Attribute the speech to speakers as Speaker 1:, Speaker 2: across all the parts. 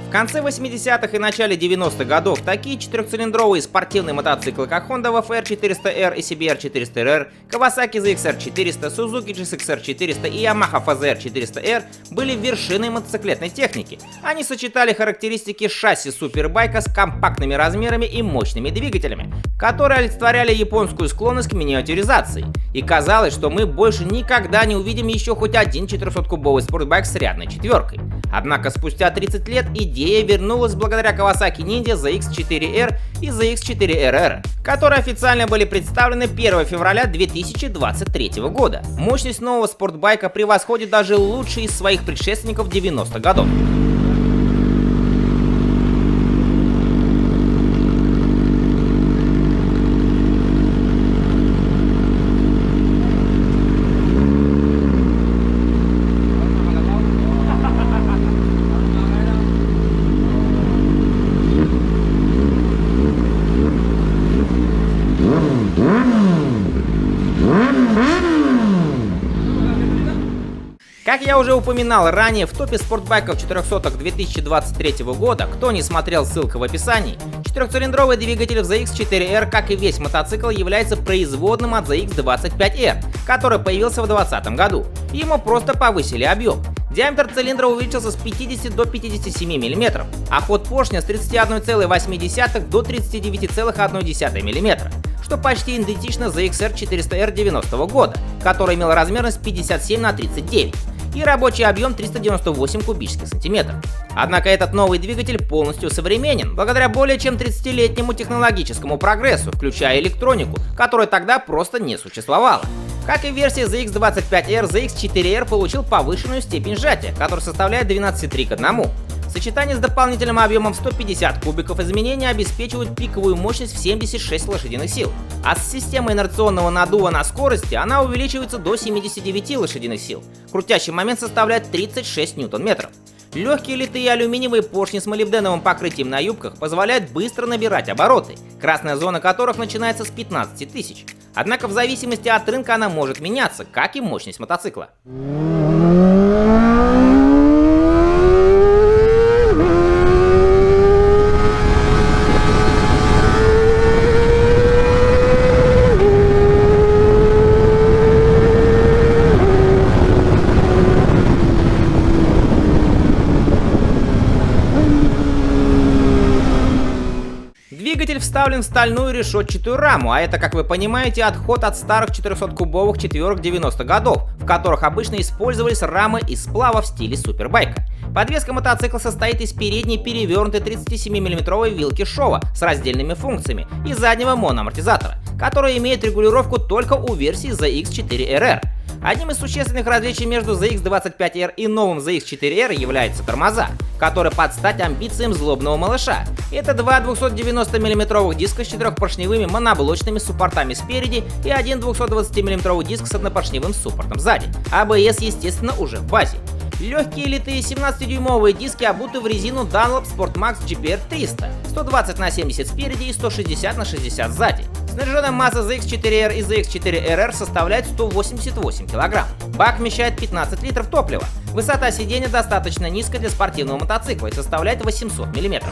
Speaker 1: В конце 80-х и начале 90-х годов такие четырехцилиндровые спортивные мотоциклы, как Honda VFR400R и CBR400RR, Kawasaki ZXR400, Suzuki GSXR400 и Yamaha FZR400R были вершиной мотоциклетной техники. Они сочетали характеристики шасси супербайка с компактными размерами и мощными двигателями, которые олицетворяли японскую склонность к миниатюризации. И казалось, что мы больше никогда не увидим еще хоть один 400-кубовый спортбайк с рядной четверкой. Однако спустя 30 лет идея вернулась благодаря Kawasaki Ninja ZX4R и ZX4RR, которые официально были представлены 1 февраля 2023 года. Мощность нового спортбайка превосходит даже лучшие из своих предшественников 90-х годов. Как я уже упоминал ранее, в топе спортбайков 400-х 2023 года, кто не смотрел, ссылка в описании, четырехцилиндровый двигатель в ZX4R, как и весь мотоцикл, является производным от ZX25R, который появился в 2020 году. Ему просто повысили объем. Диаметр цилиндра увеличился с 50 до 57 мм, а ход поршня с 31,8 до 39,1 мм, что почти идентично ZXR400R 90 года, который имел размерность 57 на 39 и рабочий объем 398 кубических сантиметров. Однако этот новый двигатель полностью современен, благодаря более чем 30-летнему технологическому прогрессу, включая электронику, которая тогда просто не существовала. Как и в версии ZX25R, ZX4R получил повышенную степень сжатия, которая составляет 12,3 к 1. В сочетании с дополнительным объемом в 150 кубиков изменения обеспечивают пиковую мощность в 76 лошадиных сил, а с системой инерционного наддува на скорости она увеличивается до 79 лошадиных сил. Крутящий момент составляет 36 ньютон-метров. Легкие литые алюминиевые поршни с молибденовым покрытием на юбках позволяют быстро набирать обороты, красная зона которых начинается с 15 тысяч. Однако в зависимости от рынка она может меняться, как и мощность мотоцикла. Двигатель вставлен в стальную решетчатую раму, а это, как вы понимаете, отход от старых 400-кубовых четверок 90-х годов, в которых обычно использовались рамы из сплава в стиле супербайка. Подвеска мотоцикла состоит из передней перевернутой 37-мм вилки шова с раздельными функциями и заднего моноамортизатора, который имеет регулировку только у версии ZX4RR. Одним из существенных различий между ZX25R и новым ZX4R являются тормоза, которые под стать амбициям злобного малыша. Это два 290 мм диска с четырехпоршневыми моноблочными суппортами спереди и один 220 мм диск с однопоршневым суппортом сзади. ABS, естественно, уже в базе. Легкие литые 17-дюймовые диски обуты в резину Dunlop SportMax GPR 300, 120 на 70 спереди и 160 на 60 сзади. Снаряженная масса ZX4R и ZX4RR составляет 188 кг. Бак вмещает 15 литров топлива. Высота сиденья достаточно низкая для спортивного мотоцикла и составляет 800 мм.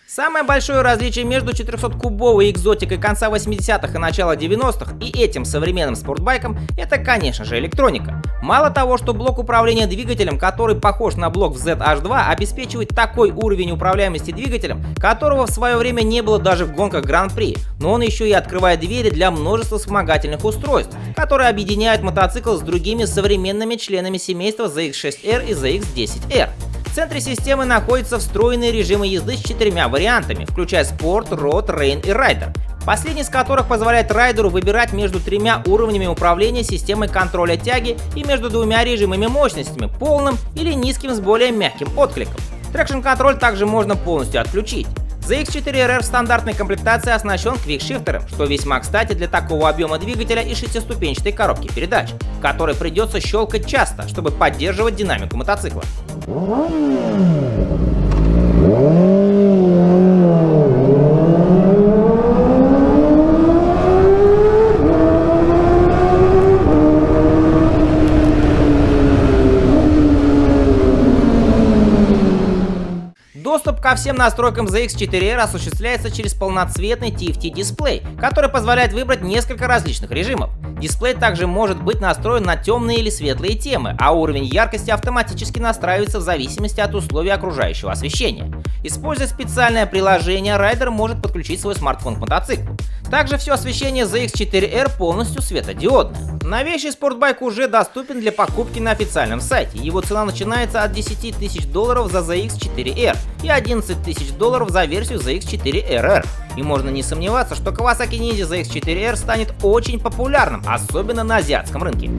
Speaker 1: Самое большое различие между 400-кубовой экзотикой конца 80-х и начала 90-х и этим современным спортбайком — это, конечно же, электроника. Мало того, что блок управления двигателем, который похож на блок в ZH2, обеспечивает такой уровень управляемости двигателем, которого в свое время не было даже в гонках Гран-при, но он еще и открывает двери для множества вспомогательных устройств, которые объединяют мотоцикл с другими современными членами семейства ZX6R и ZX10R. В центре системы находятся встроенные режимы езды с 4 вариантами, включая Sport, Road, Rain и Rider. Последний из которых позволяет райдеру выбирать между 3 уровнями управления системой контроля тяги и между 2 режимами мощностями, полным или низким с более мягким откликом. Трекшн-контроль также можно полностью отключить. ZX4RR в стандартной комплектации оснащен квикшифтером, что весьма кстати для такого объема двигателя и 6-ступенчатой коробки передач, в которой придется щелкать часто, чтобы поддерживать динамику мотоцикла. Доступ ко всем настройкам ZX4R осуществляется через полноцветный TFT-дисплей, который позволяет выбрать несколько различных режимов. Дисплей также может быть настроен на темные или светлые темы, а уровень яркости автоматически настраивается в зависимости от условий окружающего освещения. Используя специальное приложение, райдер может подключить свой смартфон к мотоциклу. Также все освещение ZX4R полностью светодиодное. Новейший спортбайк уже доступен для покупки на официальном сайте. Его цена начинается от $10 тысяч за ZX4R и $11 тысяч за версию ZX4RR. И можно не сомневаться, что Kawasaki Ninja ZX4R станет очень популярным, особенно на азиатском рынке.